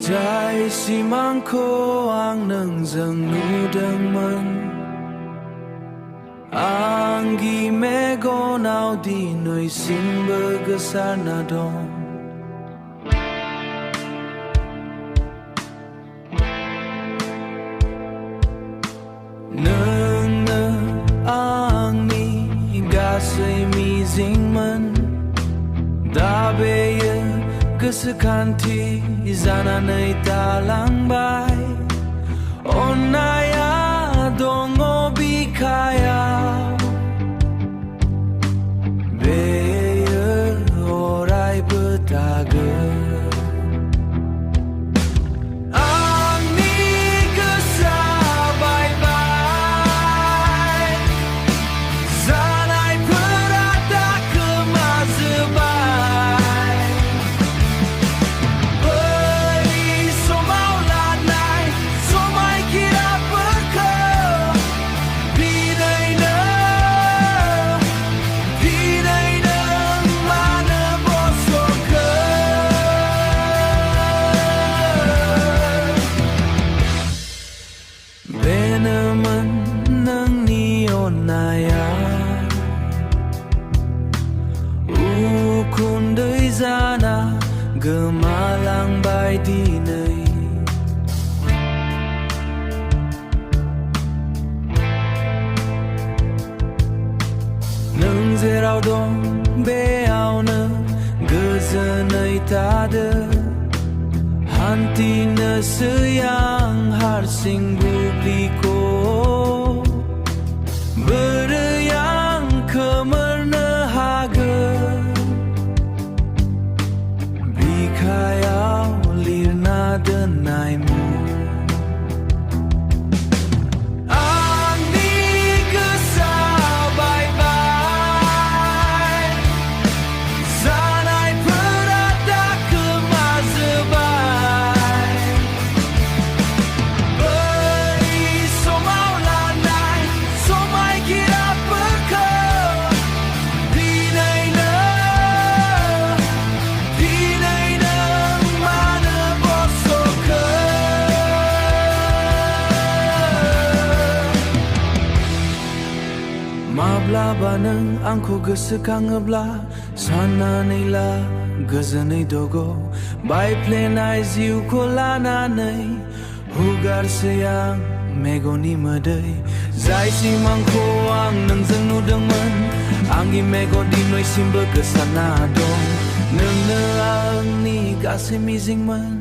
Jai simangkwo nwngzwng nudwngmwn Aangi megonao dinwisimbw gwsarna dong Nwngnw aangni gaswi mizingmwn Beyw Gwswkangti zananwi talangbai Onnaiya dongo Bikayao Beyw oraibw tagwn Onnaiya zana talangbai dinai Nung zerau dong Beyw goजोनै tade Hantina seyang harsing bubliko Bereyang kemerna hagen Bikayao lirna denaimu Angni baibai Sanaipwra takwmazwbai Beyw somao lanai somai kira perkau Mablaba nang angko gwswkangब्ला साननानै ला गोजोनै dogo बायफ्लेनाय जिउखौ लानानै हुगारसै आं मेगननि मोदै जाय सिमांखौ आं नोंजों नुदोंमोन आंनि मेगन dinwisimbw gwsarna दं नोंनो आंनि गासै मिजिंमोन